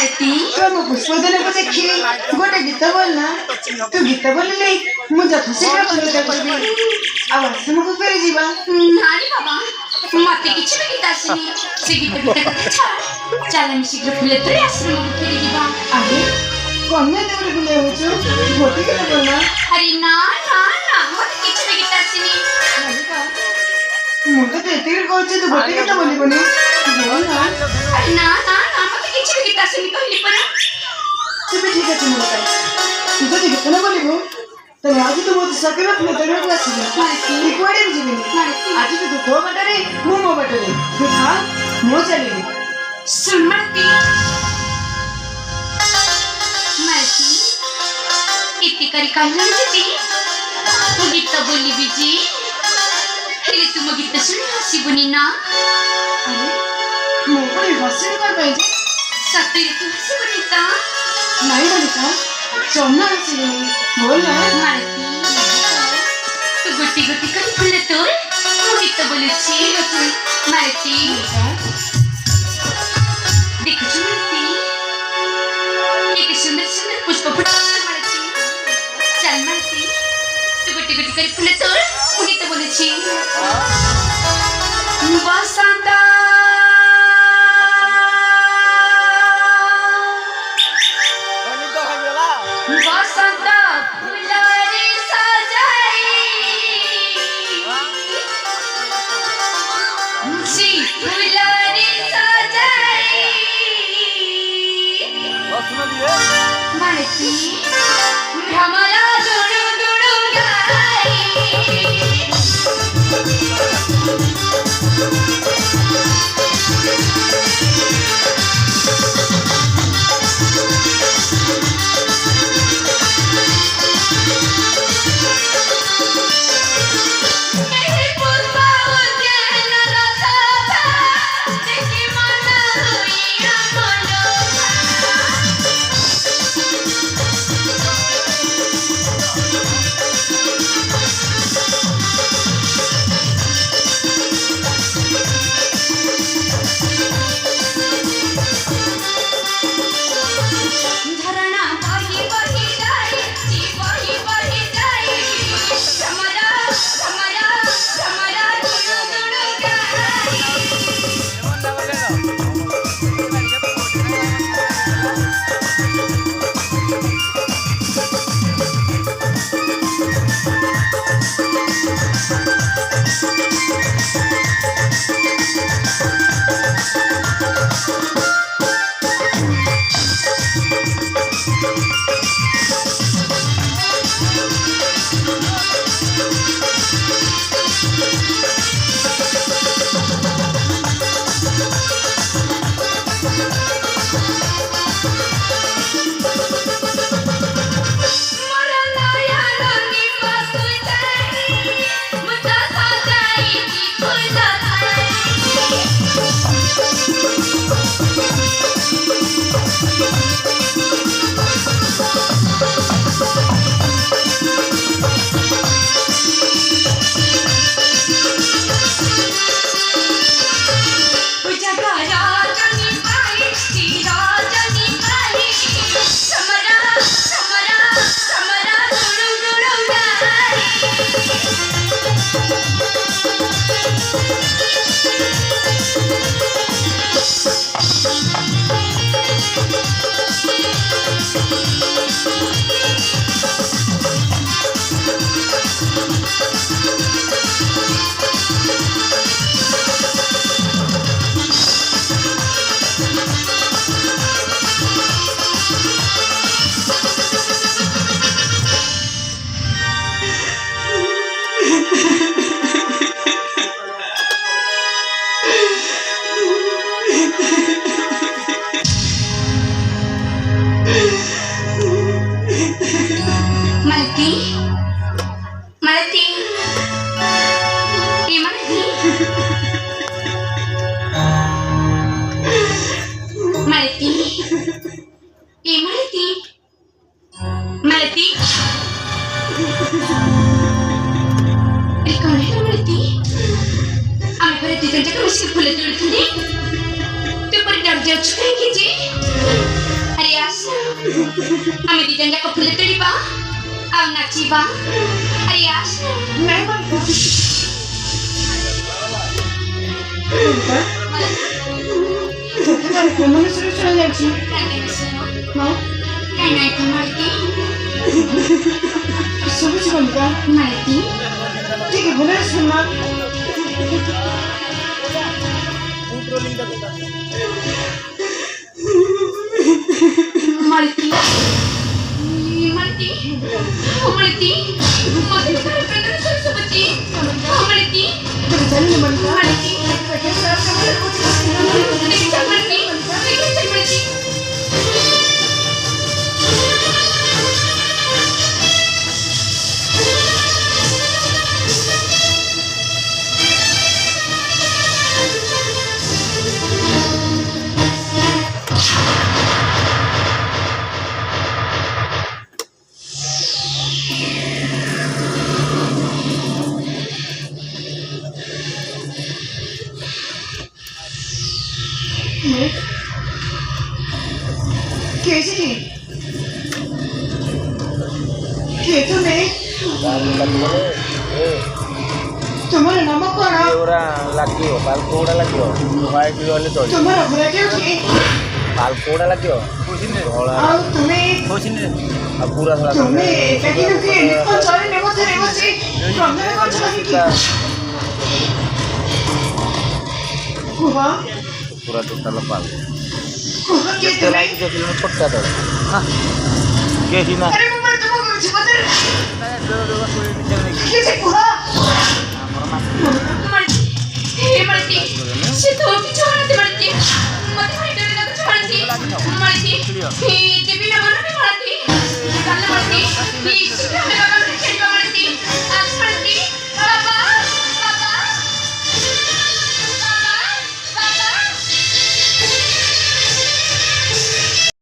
पुष्पदने को देखी गोटे गीत बोलना तू गीत बोलिले मुझे शीघ्र आवाज तुमको फेरी जीवा नारी बाबा मते किछि भी गीत आसनी से गीत कथा छाड़ चल हम शीघ्र फुले तोरे आश्रम को फेरी जीवा अरे कन्या देवर बुले होछु गोटे गीत बोलना अरे ना ना ना मते किछि भी गीत आसनी मुझे तो एते कहछि तू गोटे गीत बोलिबनी बोल ना अरे ना ना ना मते किछि भी गीत आसनी कहली पर तेरे ठीक है तुम बताओ तू तो गीत ना बोलिबो तो आज तो बहुत सके में अपने तरह का सी एक बार भी जीवे आज तो दो बटरे मुंह मो बटरे तू खा मो चली सुन मरती मरती इतनी करी कहना जीती तू गीत बोली बीजी हेले तुम गीत सुनी हसी बुनी ना अरे मो को हसी कर पाई सत्य तू हसी बुनी ता नहीं बोलिका सोना हसी बोल ना मरती तू गुटी गुटी कर फुले तोर तू गीत बोली छी मरती देखो मरती कितने सुंदर सुंदर पुष्प फुटते मरती चल मरती तू गुटी गुटी कर फुले तोर तू गीत बोली छी बसंत बसंत फुलरी सजाई जी फुलरी सजाई मरती भ्रमरा दुडु दुडु गाई ବସିକି ଫୁଲ ତୋଳୁଥିଲି ତୁ ପରେ ଡରି ଯାଉଛୁ କାହିଁକି ଯେ ଆରେ ଆସ ଆମେ ଦି ଜଣ ଯାକ ଫୁଲ ତୋଳିବା ଆଉ ନାଚିବା ଆରେ ଆସ ନାଇଁ ମନୁଷ୍ୟ ଶୁଣାଯାଉଛି ହଁ କାଇଁ ନାଇଁ ତ ମାଳତୀ ଶୁଭୁଛି କନିକା ମାଳତୀ ଟିକେ ଭଲରେ ଶୁଣନା ମାଳତୀ ମାଳତୀ ଓ ମାଳତୀ ମତେ ତ ପ୍ରେରଣା ଶୁଭୁଛି ମାଳତୀ ତମେ ଜାଣିନି ମନିକା ମାଳତୀ ଦେଖିଛ ମାଳତୀ ଦେଖିଛ ମାଳତୀ କିଏ ସେଠି କିଏ ତୁମେ ତୁମର ନାମ କଣ ଲାଗିବ ପାଲକୋଉଟା ଲାଗିବ ହ୍ୱାଇଟ୍ ଗଲେ ଚଳିବ ତୁମର ଘର କେଉଁଠି ପାଲକୋଉଟା ଲାଗିବ ଧଳା ଆଉ ତୁମେ ଆଉ ପୁରା ଧଳା ତୁମେ ଏକାକି ଲୋକେ ଅଞ୍ଚଳରେ ମଧ୍ୟରେ ବସି କ୍ରନ୍ଦନ କରୁଛ କାହିଁକି କୁହ ପୁରା ଟୋଟାଲ ପାଲ କୁହ କିଏ ତୁମେ ପଟା ତଳେ କେହି ନା ଆରେ ମୁଁ ପରେ ତୁମ କରୁଛି ପଚାରେ କିଏ ସେ କୁହ ମାଳତୀ ହେ ମାଳତୀ ସେ ତ କିଛି ହଣତି ମାଳତୀ ମତେ ଭାଇ ଡର ଲାଗୁଛି ମାଳତୀ ମାଳତୀ ହେ ଦେବୀ